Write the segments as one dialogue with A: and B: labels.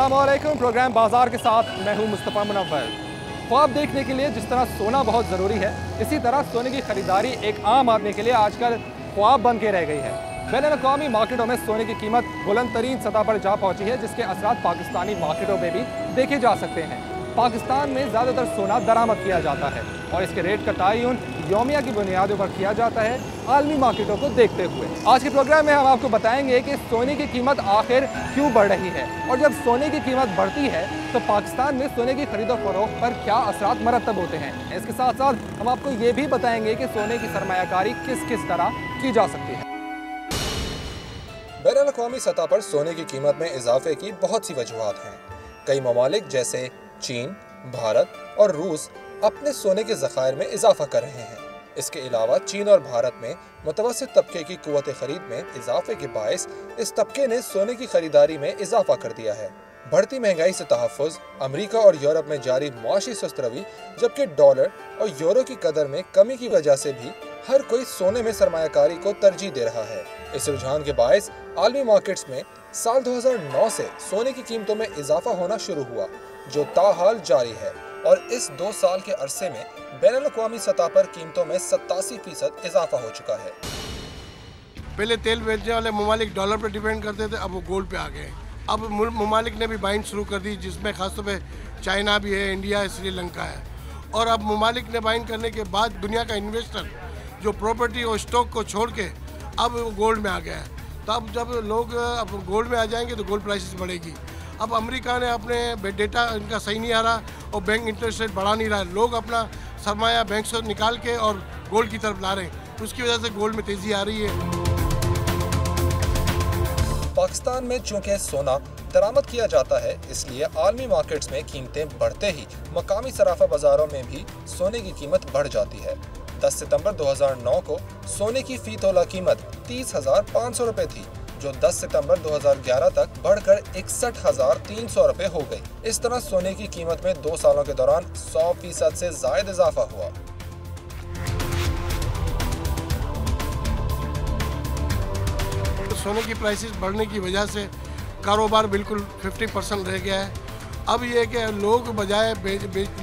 A: अस्सलामुअलैकुम। प्रोग्राम बाजार के साथ मैं हूं मुस्तफ़ा मुनव्वर। ख्वाब देखने के लिए जिस तरह सोना बहुत ज़रूरी है, इसी तरह सोने की ख़रीदारी एक आम आदमी के लिए आजकल ख्वाब बन के रह गई है। बैनुल-अक़वामी मार्केटों में सोने की कीमत बुलंद तरीन सतह पर जा पहुंची है, जिसके असरात पाकिस्तानी मार्केटों में भी देखे जा सकते हैं। पाकिस्तान में ज़्यादातर सोना दरामद किया जाता है और इसके रेट का तयन यौमिया की बुनियादों पर किया जाता है, आलमी मार्केटों को देखते हुए। आज के प्रोग्राम में हम आपको बताएंगे कि सोने की कीमत आखिर क्यों बढ़ रही है, और जब सोने की कीमत बढ़ती है तो पाकिस्तान में सोने की खरीदो फरोख्त पर क्या असरात मरतब होते हैं। इसके साथ साथ हम आपको ये भी बताएंगे कि सोने की सरमायाकारी किस किस तरह की जा सकती है। बैनुल-अक़वामी सतह पर सोने की कीमत में इजाफे की बहुत सी वजूहात हैं। कई ममालिक जैसे चीन, भारत और रूस अपने सोने के ज़खायर में इजाफा कर रहे हैं। इसके अलावा चीन और भारत में मुतवस्सित तबके की कुव्वत खरीद में इजाफे के बायस इस तबके ने सोने की खरीदारी में इजाफा कर दिया है। बढ़ती महंगाई से तहफ़्फ़ुज़, अमरीका और यूरोप में जारी मुआशी सुस्त रवी, जबकि डॉलर और यूरो की कदर में कमी की वजह से भी हर कोई सोने में सरमायाकारी को तरजीह दे रहा है। इस रुझान के बायस आलमी मार्केट्स में साल 2009 से सोने की कीमतों में इजाफा होना शुरू हुआ, जो ताहाल जारी है, और इस 2 साल के अरसे में बैनुल-अक़वामी सतह पर कीमतों में 87% इजाफा हो चुका है।
B: पहले तेल बेचने वाले ममालिक डॉलर पर डिपेंड करते थे, अब वो गोल्ड पे आ गए। अब ममालिक ने भी बाइंग शुरू कर दी, जिसमें खासतौर पे चाइना भी है, इंडिया है, श्रीलंका है। और अब ममालिक ने बाइंग करने के बाद दुनिया का इन्वेस्टर जो प्रॉपर्टी और स्टॉक को छोड़ के अब गोल्ड में आ गया है। तो अब जब लोग अब गोल्ड में आ जाएंगे तो गोल्ड प्राइसेस बढ़ेगी। अब अमेरिका ने अपने डेटा इनका सही नहीं आ रहा और बैंक इंटरेस्ट रेट बढ़ा नहीं रहा है। लोग अपना सरमाया बैंक से निकाल के और गोल्ड की तरफ ला रहे हैं, उसकी वजह से गोल्ड में तेज़ी आ रही है।
A: पाकिस्तान में चूँकि सोना दरामद किया जाता है, इसलिए आलमी मार्केट्स में कीमतें बढ़ते ही मकामी सराफा बाजारों में भी सोने की कीमत बढ़ जाती है। 10 सितंबर 2009 को सोने की फी तोला कीमत 30,500 रुपये थी, जो 10 सितंबर 2011 तक बढ़कर 61,300 रुपये हो गई। इस तरह सोने की कीमत में 2 सालों के दौरान 100% से ज़ायद इजाफा हुआ।
B: सोने की प्राइसेस बढ़ने की वजह से कारोबार बिल्कुल 50% रह गया है। अब ये कि लोग बजाय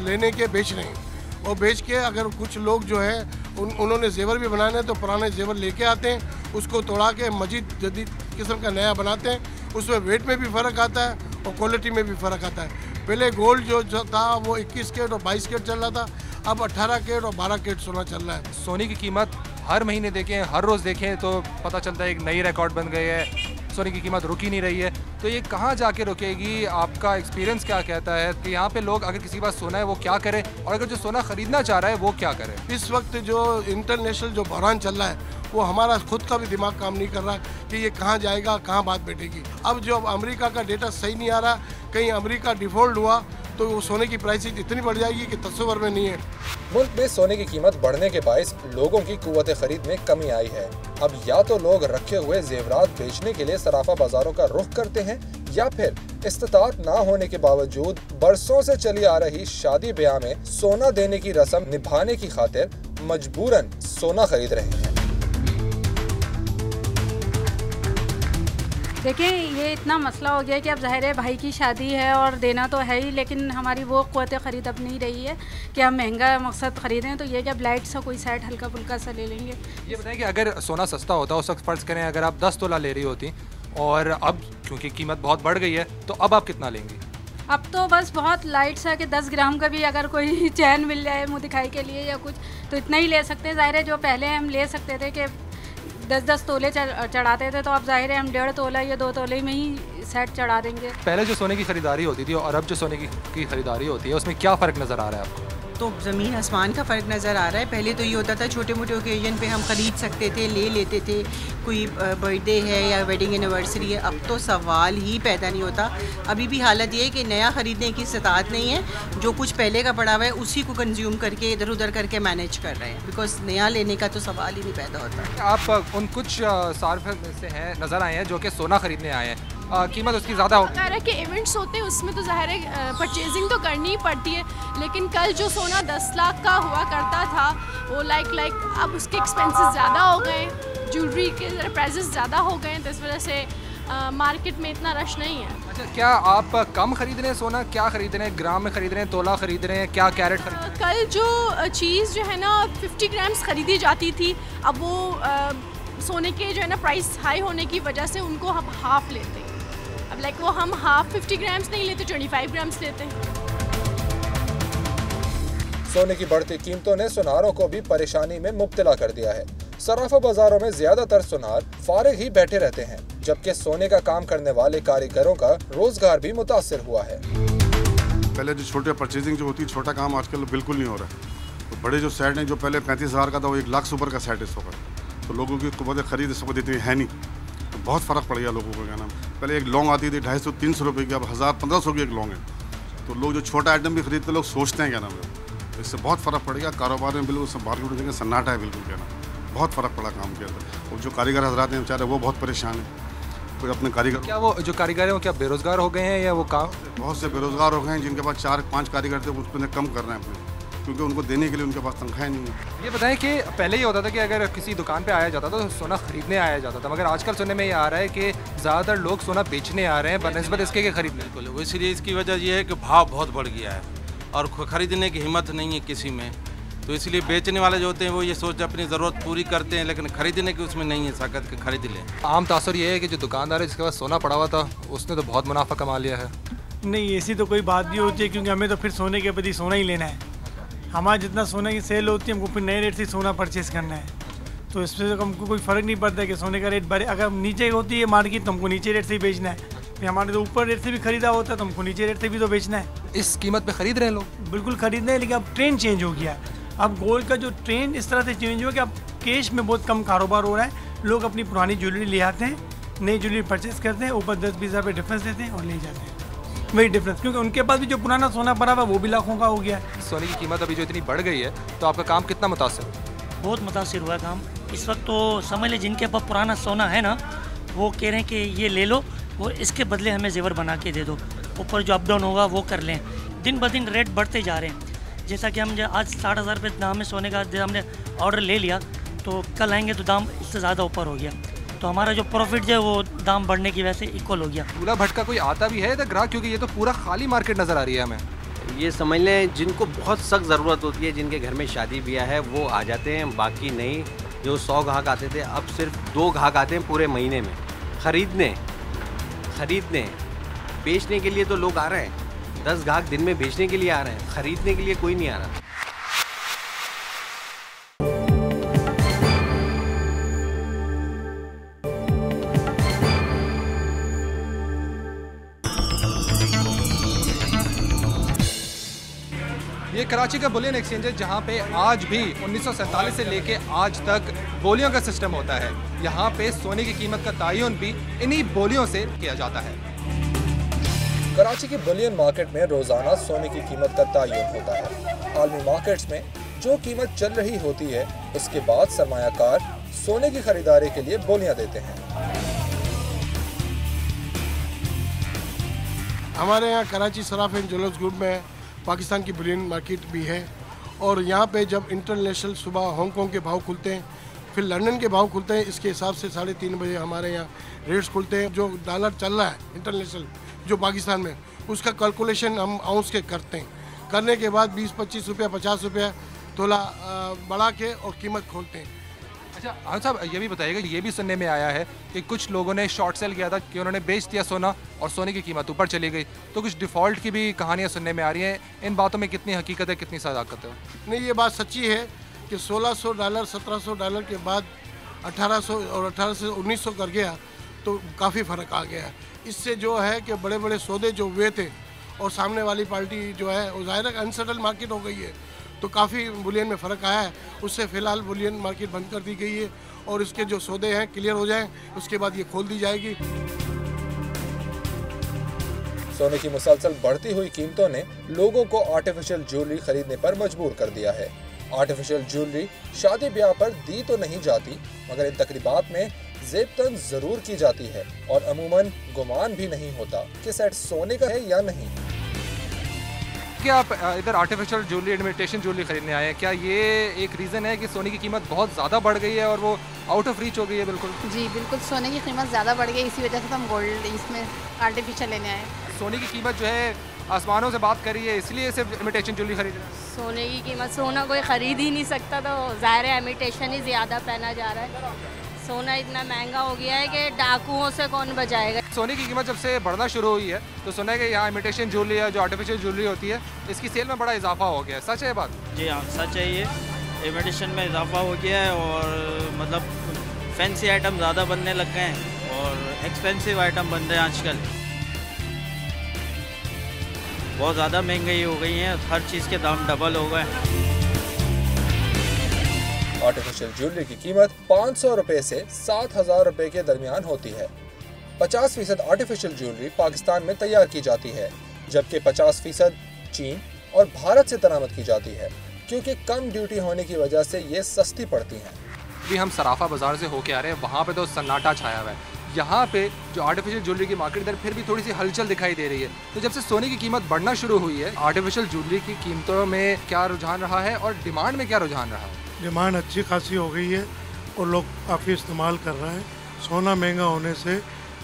B: लेने के बेच रहे हैं, और बेच के अगर कुछ लोग जो हैं उन्होंने जेवर भी बनाने हैं तो पुराने जेवर लेके आते हैं, उसको तोड़ा के मजीद जदीद किस्म का नया बनाते हैं। उसमें वेट में भी फ़र्क आता है और क्वालिटी में भी फ़र्क आता है। पहले गोल्ड जो था वो 21 कैरेट और 22 कैरेट चल रहा था, अब 18 कैरेट और 12 कैरेट सोना चल रहा है।
A: सोने की कीमत हर महीने देखें, हर रोज़ देखें तो पता चलता है एक नई रिकॉर्ड बन गई है। सोने की कीमत रुकी नहीं रही है, तो ये कहाँ जाके रुकेगी? आपका एक्सपीरियंस क्या कहता है कि यहाँ पे लोग अगर किसी के पास सोना है वो क्या करें, और अगर जो सोना खरीदना चाह रहा है वो क्या करे?
B: इस वक्त जो इंटरनेशनल जो बहरान चल रहा है वो हमारा खुद का भी दिमाग काम नहीं कर रहा कि ये कहाँ जाएगा, कहाँ बात बैठेगी। अब जो अमेरिका का डेटा सही नहीं आ रहा, कहीं अमेरिका डिफ़ॉल्ट हुआ तो वो सोने की प्राइसेस इतनी बढ़ जाएगी कि तस्वर में नहीं है।
A: मुल्क में सोने की कीमत बढ़ने के बायस लोगों की कुव्वत खरीद में कमी आई है। अब या तो लोग रखे हुए जेवरात बेचने के लिए सराफा बाजारों का रुख करते हैं, या फिर इस्तिताअत ना होने के बावजूद बरसों से चली आ रही शादी ब्याह में सोना देने की रस्म निभाने की खातिर मजबूरन सोना खरीद रहे हैं।
C: देखिए, ये इतना मसला हो गया है कि अब ज़ाहिर है भाई की शादी है और देना तो है ही, लेकिन हमारी वो क़ुव्वत ख़रीद अब नहीं रही है कि हम महंगा मकसद ख़रीदें, तो ये कि अब लाइट सा कोई सेट हल्का फुल्का सा ले लेंगे।
A: ये बताएं कि अगर सोना सस्ता होता उस वक्त फ़र्ज़ करें अगर आप 10 तोला ले रही होती, और अब क्योंकि कीमत बहुत बढ़ गई है तो अब आप कितना लेंगी?
C: अब तो बस बहुत लाइट सा कि 10 ग्राम का भी अगर कोई चैन मिल जाए मुँह दिखाई के लिए या कुछ, तो इतना ही ले सकते हैं। ज़ाहिर है जो पहले हम ले सकते थे कि 10-10 तोले चढ़ाते थे, तो अब ज़ाहिर है हम 1.5 तोला या 2 तोले में ही सेट चढ़ा देंगे।
A: पहले जो सोने की खरीदारी होती थी और अब जो सोने की खरीदारी होती है, उसमें क्या फ़र्क नज़र आ रहा है आपको?
D: तो ज़मीन आसमान का फ़र्क नज़र आ रहा है। पहले तो ये होता था छोटे मोटे ओकेजन पे हम ख़रीद सकते थे, ले लेते थे, कोई बर्थडे है या वेडिंग एनिवर्सरी है। अब तो सवाल ही पैदा नहीं होता। अभी भी हालत ये है कि नया ख़रीदने की इस्तात नहीं है, जो कुछ पहले का पड़ा हुआ है उसी को कंज्यूम करके इधर उधर करके मैनेज कर रहे हैं, बिकॉज नया लेने का तो सवाल ही नहीं पैदा होता।
A: आप उन कुछ सार्फ में से हैं नज़र आए हैं जो कि सोना ख़रीदने आए हैं, कीमत उसकी ज़्यादा होगी।
E: ज़ाहिर है कि इवेंट्स होते हैं उसमें तो ज़ाहिर है परचेजिंग तो करनी ही पड़ती है, लेकिन कल जो सोना 10 लाख का हुआ करता था वो लाइक अब उसके एक्सपेंसेस ज़्यादा हो गए, ज्वेलरी के प्राइसेस ज़्यादा हो गए, तो इस वजह से मार्केट में इतना रश नहीं है।
A: अच्छा, क्या आप कम खरीद रहे हैं सोना? क्या खरीद रहे हैं? ग्राम में खरीद रहे हैं, तोला खरीद रहे हैं, क्या कैरेट खरीद रहे हैं?
E: कल जो चीज़ जो है ना 50 ग्राम्स खरीदी जाती थी, अब वो सोने के जो है ना प्राइस हाई होने की वजह से उनको हम हाफ लेते हैं। अब लाइक वो हम हाफ 50 ग्राम्स नहीं लेते, 25 ग्राम्स लेते हैं।
A: सोने की बढ़ती कीमतों ने सुनारों को भी परेशानी में मुब्तला कर दिया है। सराफा बाजारों में ज्यादातर सुनार फारिग ही बैठे रहते हैं, जबकि सोने का काम करने वाले कारीगरों का रोजगार भी मुतासिर हुआ है।
F: पहले जो छोटे परचेजिंग जो होती है, छोटा काम आजकल बिल्कुल नहीं हो रहा है। तो बड़े जो सेट हैं, जो पहले 35,000 का था, वो 1 लाख से ऊपर का सेट इस वक्त। तो लोगों की कुव्वत खरीद इस वक्त इतनी है नहीं, तो बहुत फ़र्क पड़ गया लोगों को। क्या नाम, पहले एक लौंग आती थी 250-300 रुपये की, अब 1000-1500 की एक लौंग है। तो लोग जो छोटा आइटम भी खरीदते, लोग सोचते हैं क्या नाम है, इससे बहुत फ़र्क पड़ गया। कारोबार में बिल्कुल सब मार्केट में सन्नाटा है, बिल्कुल क्या नाम, बहुत फ़र्क पड़ा काम के अंदर। और जो कारीगर हजरात हैं बेचारे, वो बहुत परेशान हैं। कोई अपने कारीगर,
A: क्या वो जो कारीगर हैं वो क्या बेरोजगार हो गए हैं या वो काम?
F: बहुत से बेरोजगार हो गए हैं, जिनके पास 4-5 कारीगर थे, उसको कम कर रहे हैं अपने, क्योंकि उनको देने के लिए उनके पास तनख्वाह नहीं है।
A: ये बताएं कि पहले ये होता था कि अगर किसी दुकान पे आया जाता था तो सोना खरीदने आया जाता था, मगर आजकल सुनने में ये आ रहा है कि ज़्यादातर लोग सोना बेचने आ रहे हैं बनस्बत इसके कि खरीदने।
G: बिल्कुल, इसलिए इसकी वजह यह है कि भाव बहुत बढ़ गया है और खरीदने की हिम्मत नहीं है किसी में। तो इसलिए बेचने वाले जो होते हैं वो ये सोच अपनी ज़रूरत पूरी करते हैं, लेकिन खरीदने की उसमें नहीं है ताकत कि खरीद लें।
A: आम तासर ये है कि जो दुकानदार है जिसके पास सोना पड़ा हुआ था उसने तो बहुत मुनाफा कमा लिया है।
H: नहीं, ऐसी तो कोई बात नहीं होती है, क्योंकि हमें तो फिर सोने के प्रति सोना ही लेना है। हमारा जितना सोने की सेल होती है, हमको फिर नए रेट से सोना परचेस करना है। तो इससे हमको कोई फ़र्क नहीं पड़ता है कि सोने का रेट बढ़े। अगर नीचे होती है मार्केट तो हमको नीचे रेट से ही बेचना है, फिर हमारे तो ऊपर रेट से भी खरीदा होता है तो हमको नीचे रेट से भी तो बेचना है।
A: इस कीमत पे खरीद रहे हैं लोग?
H: बिल्कुल खरीद रहे हैं, लेकिन अब ट्रेंड चेंज हो गया। अब गोल्ड का जो ट्रेंड इस तरह से चेंज हुआ कि अब कैश में बहुत कम कारोबार हो रहा है। लोग अपनी पुरानी ज्वेलरी ले आते हैं, नई ज्वेलरी परचेस करते हैं, ऊपर 10-20 हज़ार रुपये डिफरेंस देते हैं और ले जाते हैं। वही डिफरेंस, क्योंकि उनके पास भी जो पुराना सोना पड़ा हुआ वो भी लाखों का हो गया है।
A: सोने की कीमत अभी जो इतनी बढ़ गई है, तो आपका काम कितना मुतासिर?
I: बहुत मुतासिर हुआ काम। इस वक्त तो समझ लें जिनके पास पुराना सोना है ना, वो कह रहे हैं कि ये ले लो और इसके बदले हमें जेवर बना के दे दो, ऊपर जो अप डाउन होगा वो कर लें। दिन ब दिन रेट बढ़ते जा रहे हैं। जैसा कि हम आज 60,000 रुपये दाम में सोने का हमने ऑर्डर ले लिया, तो कल आएंगे तो दाम इससे ज़्यादा ऊपर हो गया, तो हमारा जो प्रॉफिट है वो दाम बढ़ने की वजह से इक्वल हो गया।
A: दूल्हा भटका कोई आता भी है ग्राहक? क्योंकि ये तो पूरा खाली मार्केट नज़र आ रही है हमें।
J: ये समझ लें जिनको बहुत सख्त ज़रूरत होती है, जिनके घर में शादी ब्याह है, वो आ जाते हैं, बाकी नहीं। जो 100 ग्राहक आते थे, अब सिर्फ 2 ग्राहक आते हैं पूरे महीने में। खरीदने बेचने के लिए तो लोग आ रहे हैं, 10 ग्राहक दिन में बेचने के लिए आ रहे हैं, खरीदने के लिए कोई नहीं आ रहा।
A: ये कराची का बुलियन एक्सचेंज है, जहाँ पे आज भी 1947 से लेके आज तक बोलियों का सिस्टम होता है। यहाँ पे सोने की कीमत का तयन भी इन्हीं बोलियों से किया जाता है। कराची की बुलियन मार्केट में रोजाना सोने की कीमत का तयन होता है। आलमी मार्केट्स में जो कीमत चल रही होती है, उसके बाद सरमायाकार सोने की खरीदारी के लिए बोलियां देते हैं।
B: हमारे यहाँ Karachi Saraf and jewellers group में पाकिस्तान की बुलियन मार्केट भी है, और यहाँ पे जब इंटरनेशनल सुबह हांगकांग के भाव खुलते हैं, फिर लंदन के भाव खुलते हैं, इसके हिसाब से 3:30 बजे हमारे यहाँ रेट्स खुलते हैं। जो डॉलर चल रहा है इंटरनेशनल जो पाकिस्तान में, उसका कैलकुलेशन हम आउंस के करते हैं। करने के बाद 20-25 रुपया 50 रुपया तोला बढ़ा के और कीमत खोलते हैं।
A: अच्छा साहब, ये भी बताइएगा, ये भी सुनने में आया है कि कुछ लोगों ने शॉर्ट सेल किया था कि उन्होंने बेच दिया सोना और सोने की कीमत ऊपर चली गई, तो कुछ डिफ़ॉल्ट की भी कहानियाँ सुनने में आ रही हैं। इन बातों में कितनी हकीकत है, कितनी सदाकत है?
B: नहीं, ये बात सच्ची है कि $1,600 $1,700 के बाद 1800 और 1800 से 1900 कर गया, तो काफ़ी फ़र्क आ गया है। इससे जो है कि बड़े बड़े सौदे जो हुए थे और सामने वाली पार्टी जो है वो ज़ाहिर है अनसेटल मार्केट हो गई है, तो काफ़ी बुलियन में फ़र्क आया है। उससे फ़िलहाल बुलियन मार्केट बंद कर दी गई है, और इसके जो सौदे हैं क्लियर हो जाएं, उसके बाद ये खोल दी जाएगी।
A: सोने की मुसलसल बढ़ती हुई कीमतों ने लोगों को आर्टिफिशियल ज्वेलरी खरीदने पर मजबूर कर दिया है। आर्टिफिशियल ज्वेलरी शादी ब्याह पर दी तो नहीं जाती, मगर इन तकरीबात में ज़ेब-तन ज़रूर की जाती है, और अमूमन गुमान भी नहीं होता कि सेट सोने का है या नहीं। जबकि आप इधर आर्टिफिशियल ज्वेलरी, इमिटेशन ज्वेलरी खरीदने आए हैं, क्या ये एक रीज़न है कि सोने की कीमत बहुत ज़्यादा बढ़ गई है और वो आउट ऑफ रीच हो गई है? बिल्कुल
K: जी बिल्कुल, सोने की कीमत ज़्यादा बढ़ गई, इसी वजह से तो हम गोल्ड इसमें आर्टिफिशियल लेने आए।
A: सोने की कीमत जो है आसमानों से बात करी है, इसलिए सिर्फ इमिटेशन ज्वेलरी खरीद रहे हैं।
L: सोने की कीमत, सोना कोई ख़रीद ही नहीं सकता, तो ज़ाहिर है इमिटेशन ही ज़्यादा पहना जा रहा है। सोना इतना महंगा हो गया है कि डाकुओं से कौन बचाएगा।
A: सोने की कीमत जब से बढ़ना शुरू हुई है तो सुना है कि यहाँ इमिटेशन ज्वेलरी है, जो आर्टिफिशियल ज्वेलरी होती है, इसकी सेल में बड़ा इजाफा हो गया है। सच है ये बात?
M: जी हाँ, सच है। ये इमिटेशन में इजाफा हो गया है और मतलब फैंसी आइटम ज़्यादा बनने लग गए हैं और एक्सपेंसिव आइटम बन रहे हैं आजकल। बहुत ज़्यादा महंगाई हो गई है, हर चीज़ के दाम डबल हो गए।
A: आर्टिफिशियल ज्वेलरी की कीमत 500 रुपए से 7,000 रुपए के दरमियान होती है। 50% आर्टिफिशियल ज्वेलरी पाकिस्तान में तैयार की जाती है, जबकि 50% चीन और भारत से दरामद की जाती है, क्योंकि कम ड्यूटी होने की वजह से ये सस्ती पड़ती हैं। भी हम सराफा बाजार से होके आ रहे हैं, वहाँ पे तो सन्नाटा छाया हुआ है। यहाँ पे जो आर्टिफिशियल ज्वेलरी की मार्केट इधर फिर भी थोड़ी सी हलचल दिखाई दे रही है। तो जब से सोने की कीमत बढ़ना शुरू हुई है, आर्टिफिशियल ज्वेलरी की कीमतों में क्या रुझान रहा है और डिमांड में क्या रुझान रहा है?
B: डिमांड अच्छी खासी हो गई है और लोग काफ़ी इस्तेमाल कर रहे हैं। सोना महंगा होने से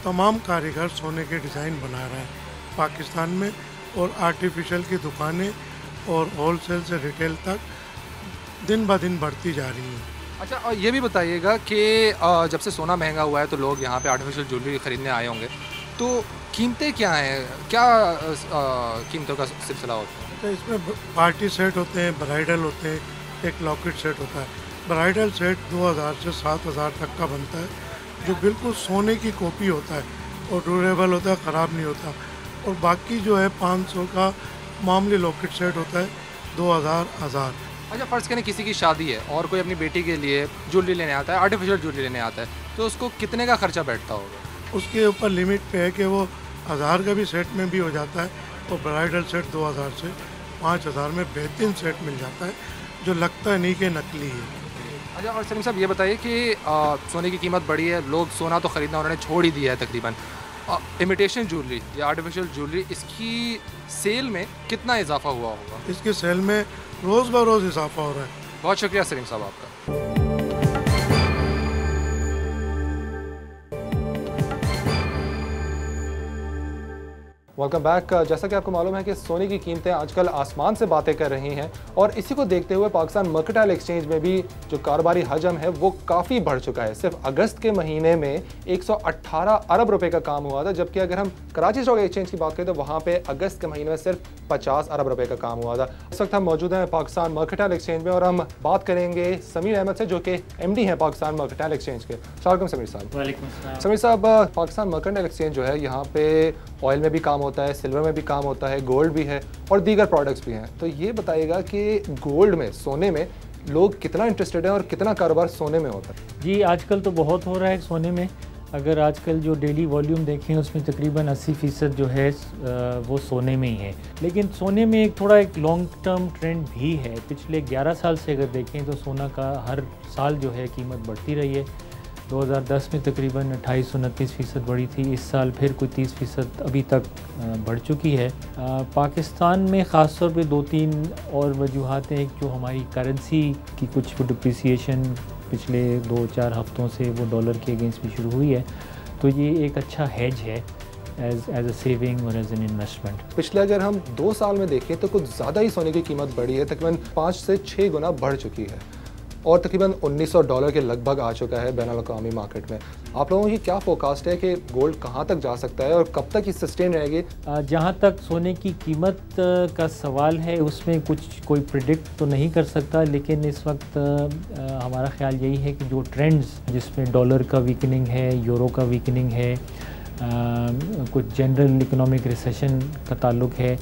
B: तमाम कारीगर सोने के डिज़ाइन बना रहे हैं पाकिस्तान में, और आर्टिफिशियल की दुकानें और होलसेल से रिटेल तक दिन ब दिन बढ़ती जा रही हैं।
A: अच्छा, और ये भी बताइएगा कि जब से सोना महंगा हुआ है तो लोग यहाँ पे आर्टिफिशियल ज्वेलरी खरीदने आए होंगे, तो कीमतें क्या हैं, क्या कीमतों का सिलसिला होता है?
B: तो इसमें पार्टी सेट होते हैं, ब्राइडल होते हैं, एक लॉकेट सेट होता है। ब्राइडल सेट 2,000 से 7,000 तक का बनता है, जो बिल्कुल सोने की कॉपी होता है और ड्यूरेबल होता है, ख़राब नहीं होता। और बाकी जो है 500 का मामूली लॉकेट सेट होता है, 2,000, 1,000।
A: अच्छा, फ़र्ज़ करें किसी की शादी है और कोई अपनी बेटी के लिए ज्वेलरी लेने आता है, आर्टिफिशियल ज्वेलरी लेने आता है, तो उसको कितने का खर्चा बैठता होगा?
B: उसके ऊपर लिमिट पे है कि वो 1,000 का भी सेट में भी हो जाता है, और ब्राइडल सेट 2,000 से 5,000 में बेहतरीन सेट मिल जाता है, जो लगता नहीं कि नकली है।
A: अच्छा, और सलीम साहब ये बताइए कि सोने की कीमत बढ़ी है, लोग सोना तो ख़रीदना उन्होंने छोड़ ही दिया है तकरीबन। इमिटेशन ज्वेलरी या आर्टिफिशियल ज्वेलरी, इसकी सेल में कितना इजाफा हुआ होगा?
B: इसकी सेल में रोज़ ब रोज़ इजाफा हो रहा है।
A: बहुत शुक्रिया सलीम साहब आपका। Welcome back. जैसा कि आपको मालूम है कि सोने की कीमतें आजकल आसमान से बातें कर रही हैं, और इसी को देखते हुए पाकिस्तान मर्केंटाइल एक्सचेंज में भी जो कारोबारी हजम है वो काफ़ी बढ़ चुका है। सिर्फ अगस्त के महीने में 118 अरब रुपए का काम हुआ था, जबकि अगर हम कराची स्टॉक एक्सचेंज की बात करें तो वहाँ पे अगस्त के महीने में सिर्फ 50 अरब रुपए का काम हुआ था। इस वक्त हम मौजूद हैं पाकिस्तान मर्केंटाइल एक्सचेंज में और हम बात करेंगे समीर अहमद से, जो कि MD हैं पाकिस्तान मर्केंटाइल एक्सचेंज के। सलाम समीर साहब। समीर साहब, पाकिस्तान मर्केंटाइल एक्सचेंज जो है यहाँ पे ऑयल में भी काम होता है, सिल्वर में भी काम होता है, गोल्ड भी है और दीगर प्रोडक्ट्स भी हैं। तो ये बताइएगा कि गोल्ड में, सोने में लोग कितना इंटरेस्टेड हैं और कितना कारोबार सोने में होता है?
N: जी, आजकल तो बहुत हो रहा है सोने में। अगर आजकल जो डेली वॉल्यूम देखें उसमें तकरीबन 80% जो है वो सोने में ही है। लेकिन सोने में एक लॉन्ग टर्म ट्रेंड भी है। पिछले 11 साल से अगर देखें तो सोना का हर साल जो है कीमत बढ़ती रही है। 2010 में तकरीबन 28-29% बढ़ी थी, इस साल फिर कोई 30% अभी तक बढ़ चुकी है। पाकिस्तान में ख़ास तौर पे 2-3 और वजूहात हैं। जो हमारी करेंसी की कुछ डिप्रिसिएशन पिछले 2-4 हफ्तों से वो डॉलर के अगेंस्ट भी शुरू हुई है, तो ये एक अच्छा हेज है एज अ सेविंग और एज एन इन्वेस्टमेंट।
A: पिछले अगर हम 2 साल में देखें तो कुछ ज़्यादा ही सोने की कीमत बढ़ी है, तकरीबन 5 से 6 गुना बढ़ चुकी है और तकरीबन $1,900 के लगभग आ चुका है बैनुल-अक़वामी मार्केट में। आप लोगों की क्या फोरकास्ट है कि गोल्ड कहाँ तक जा सकता है और कब तक ये सस्टेन रहेगी?
N: जहाँ तक सोने की कीमत का सवाल है उसमें कोई प्रिडिक्ट तो नहीं कर सकता, लेकिन इस वक्त हमारा ख्याल यही है कि जो ट्रेंड्स जिसमें डॉलर का वीकनिंग है, यूरो का वीकनिंग है, कुछ जनरल इकोनॉमिक रिसेशन का ताल्लुक है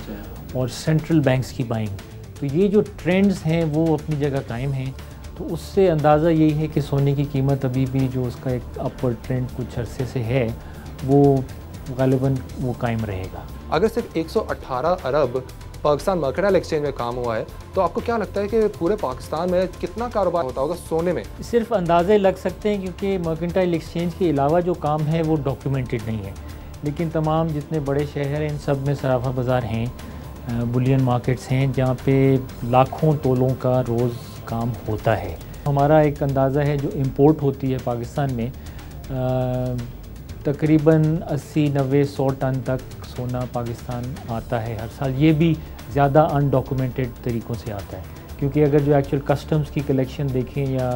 N: और सेंट्रल बैंक्स की बाइंग, तो ये जो ट्रेंड्स हैं वो अपनी जगह कायम हैं। तो उससे अंदाज़ा यही है कि सोने की कीमत अभी भी जो उसका एक अपवर्ड ट्रेंड कुछ अरसे से है वो गालिबन वो कायम रहेगा।
A: अगर सिर्फ 118 अरब पाकिस्तान मर्केंटाइल एक्सचेंज में काम हुआ है, तो आपको क्या लगता है कि पूरे पाकिस्तान में कितना कारोबार होता होगा सोने में?
N: सिर्फ अंदाज़े लग सकते हैं, क्योंकि मर्केंटाइल एक्सचेंज के अलावा जो काम है वो डॉक्यूमेंटेड नहीं है। लेकिन तमाम जितने बड़े शहर हैं इन सब में सराफा बाज़ार हैं। बुलियन मार्केट्स हैं जहाँ पे लाखों तोलों का रोज़ काम होता है। हमारा एक अंदाज़ा है जो इंपोर्ट होती है पाकिस्तान में तकरीबन 80-90-100 टन तक सोना पाकिस्तान आता है हर साल। ये भी ज़्यादा अनडॉक्यूमेंटेड तरीक़ों से आता है, क्योंकि अगर जो एक्चुअल कस्टम्स की कलेक्शन देखें या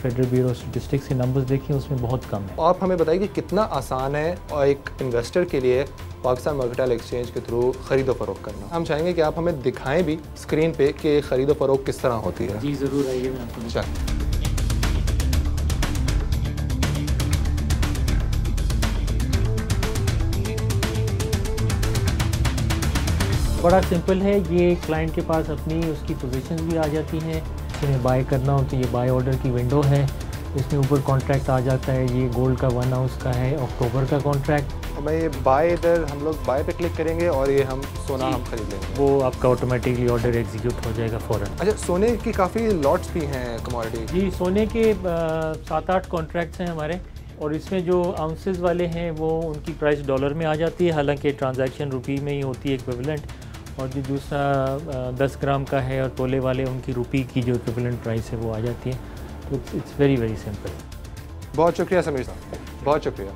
N: फेडरल ब्यूरो स्टैटिस्टिक्स के नंबर्स देखें उसमें बहुत कम है।
A: आप हमें बताइए कि कितना आसान है और एक इन्वेस्टर के लिए पाकिस्तान मर्केंटाइल एक्सचेंज के थ्रू ख़रीदो फ़रोख्त करना। हम चाहेंगे कि आप हमें दिखाएं भी स्क्रीन पे कि ख़रीदो फ़रोख्त किस तरह होती है।
N: जी ज़रूर, आइए मैं आपको
A: चलिए।
N: बड़ा सिंपल है, ये क्लाइंट के पास अपनी उसकी पोजीशंस भी आ जाती हैं। जिन्हें बाय करना हो तो ये बाय ऑर्डर की विंडो है, इसमें ऊपर कॉन्ट्रैक्ट आ जाता है। ये गोल्ड का 1 आउंस का है, अक्टूबर का कॉन्ट्रैक्ट।
A: मैं ये बाय इधर हम लोग बाय पे क्लिक करेंगे और ये हम सोना हम खरीद लेंगे,
N: वो आपका ऑटोमेटिकली ऑर्डर एग्जीक्यूट हो जाएगा फ़ौरन।
A: अच्छा, सोने की काफ़ी लॉट्स भी हैं कमोडिटी?
N: जी, सोने के 7-8 कॉन्ट्रैक्ट्स हैं हमारे, और इसमें जो आउंसेस वाले हैं वो उनकी प्राइस डॉलर में आ जाती है, हालांकि ट्रांजैक्शन रुपी में ही होती है इक्विवेलेंट। और जो दूसरा 10 ग्राम का है और तोले वाले, उनकी रुपी की जो इक्विवेलेंट प्राइस है वो आ जाती है। तो इट्स वेरी वेरी सिंपल।
A: बहुत शुक्रिया समीर साहब, बहुत शुक्रिया।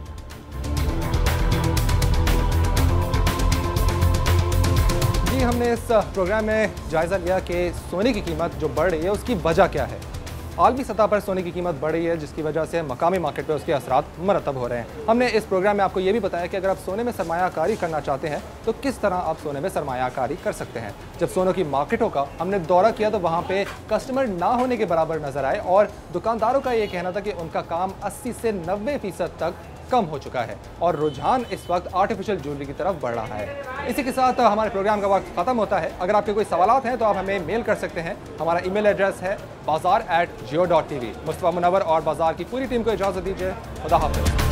A: जी, हमने इस प्रोग्राम में जायज़ा लिया कि सोने की कीमत जो बढ़ रही है उसकी वजह क्या है। आलमी सतह पर सोने की कीमत बढ़ रही है जिसकी वजह से मकामी मार्केट पे उसके असरात मरतब हो रहे हैं। हमने इस प्रोग्राम में आपको ये भी बताया कि अगर आप सोने में सरमायाकारी करना चाहते हैं तो किस तरह आप सोने में सरमायाकारी कर सकते हैं। जब सोनों की मार्केटों का हमने दौरा किया तो वहाँ पे कस्टमर ना होने के बराबर नजर आए और दुकानदारों का ये कहना था कि उनका काम 80 से 90% तक कम हो चुका है और रुझान इस वक्त आर्टिफिशियल ज्वेलरी की तरफ बढ़ रहा है। इसी के साथ हमारे प्रोग्राम का वक्त खत्म होता है। अगर आपके कोई सवालात हैं तो आप हमें मेल कर सकते हैं। हमारा ईमेल एड्रेस है bazaar@jio.tv। मुस्तफा मुनव्वर और बाजार की पूरी टीम को इजाज़त दीजिए। खुदा हाफ़िज़।